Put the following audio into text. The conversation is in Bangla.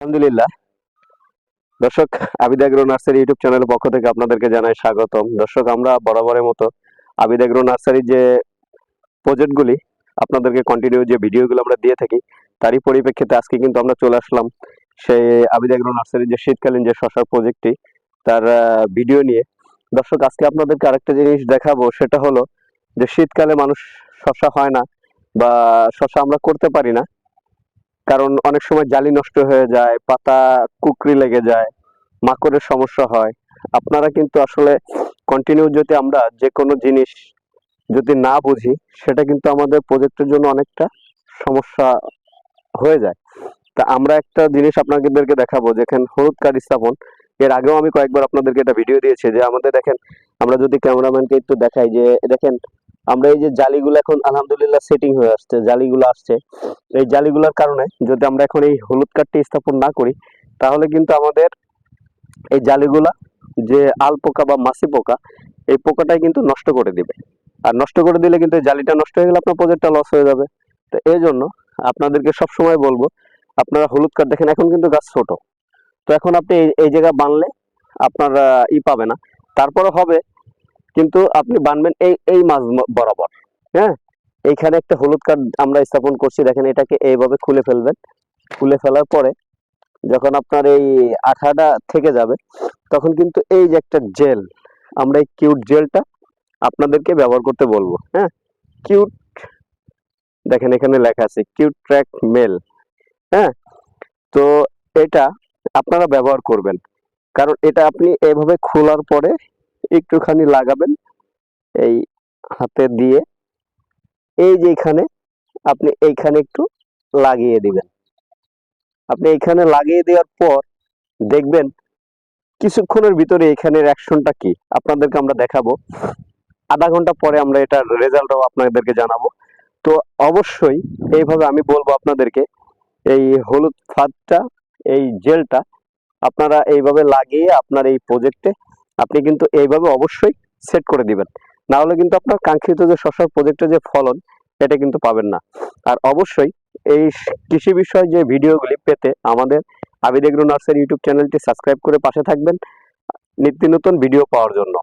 আলহামদুলিল্লাহ। দর্শক, আবিদ এগ্রো নার্সারি ইউটিউব চ্যানেলের পক্ষ থেকে আপনাদেরকে জানাই স্বাগতম। দর্শক, আমরা বরাবরের মতো আবিদ এগ্রো নার্সারির যে প্রজেক্টগুলি আপনাদেরকে কন্টিনিউ যে ভিডিওগুলো আমরা দিয়ে থাকি, তারই পরিপ্রেক্ষিতে আজকে কিন্তু আমরা চলে আসলাম সেই আবিদ এগ্রো নার্সারির যে শীতকালীন যে শশার প্রজেক্টটি, তার ভিডিও নিয়ে। দর্শক, আজকে আপনাদেরকে আরেকটা জিনিস দেখাবো, সেটা হলো যে শীতকালে মানুষ শশা হয় না বা শশা আমরা করতে পারি না, কারণ অনেক সময় জালি নষ্ট হয়ে যায়, পাতা কুকরি লেগে যায়, মাকড়ের সমস্যা হয়। আপনারা কিন্তু আসলে কন্টিনিউ যদি আমরা যে কোনো জিনিস যদি না বুঝি, সেটা কিন্তু আমাদের প্রজেক্টের জন্য অনেকটা সমস্যা হয়ে যায়। তা আমরা একটা জিনিস আপনাদেরকে দেখাবো, যেখানে হলুদ কাঠ স্থাপন। এর আগেও আমি কয়েকবার আপনাদেরকে এটা ভিডিও দিয়েছি, যে আমাদের দেখেন, আমরা যদি ক্যামেরাম্যানকে একটু দেখাই, যে দেখেন আমরা এই যে জালিগুলো এখন আলহামদুলিল্লাহ সেটিং হয়ে আসছে, জালিগুলো আসছে। এই জালিগুলোর কারণে যদি আমরা এখন এই হলুদ কাঠটি স্থাপন না করি, তাহলে কিন্তু আমাদের এই জালিগুলা, যে আল পোকা বা মাছি পোকা, এই পোকাটাই কিন্তু নষ্ট করে দিবে। আর নষ্ট করে দিলে কিন্তু এই জালিটা নষ্ট হয়ে গেলে আপনার প্রজেক্টটা লস হয়ে যাবে। তো এই জন্য আপনাদেরকে সবসময় বলবো, আপনারা হলুদ কাঠ দেখেন এখন কিন্তু গাছ ছোট, তো এখন আপনি এই জায়গা বানলে আপনার পাবে না, তারপরে হবে, কিন্তু আপনি বানবেন এই এই মাছ বরাবর। হ্যাঁ, এইখানে একটা হলুদ কাঠ আমরা স্থাপন করছি, দেখেন এটাকে এইভাবে খুলে ফেলবেন। খুলে ফেলার পরে যখন আপনার এই আঠাটা থেকে যাবে, তখন কিন্তু এই যে একটা জেল, আমরা এই কিউট জেলটা আপনাদেরকে ব্যবহার করতে বলবো। হ্যাঁ, কিউট, দেখেন এখানে লেখা আছে কিউট ট্র্যাক মেল। হ্যাঁ, তো এটা আপনারা ব্যবহার করবেন, কারণ এটা আপনি এইভাবে খোলার পরে একটুখানি লাগাবেন এই হাতে দিয়ে, এই যে এখানে আপনি এইখানে একটু লাগিয়ে দিবেন। আপনি এইখানে লাগিয়ে দেওয়ার পর দেখবেন কিছুক্ষণের ভিতরে এখানের অ্যাকশনটা কি আপনাদেরকে আমরা দেখাবো। আধা ঘন্টা পরে আমরা এটার রেজাল্টও আপনাদেরকে জানাবো। তো অবশ্যই এইভাবে আমি বলবো আপনাদেরকে, এই হলুদ ফাঁদটা, এই জেলটা আপনারা এইভাবে লাগিয়ে আপনার এই প্রজেক্টে আপনি কিন্তু এইভাবে অবশ্যই সেট করে দিবেন, না হলে কিন্তু আপনার কাঙ্ক্ষিত যে শশার প্রজেক্টের যে ফলন, এটা কিন্তু পাবেন না। আর অবশ্যই এই কৃষি বিষয় যে ভিডিওগুলি পেতে আমাদের আবিদ এগ্রো নার্সারি ইউটিউব চ্যানেলটি সাবস্ক্রাইব করে পাশে থাকবেন নিত্য নতুন ভিডিও পাওয়ার জন্য।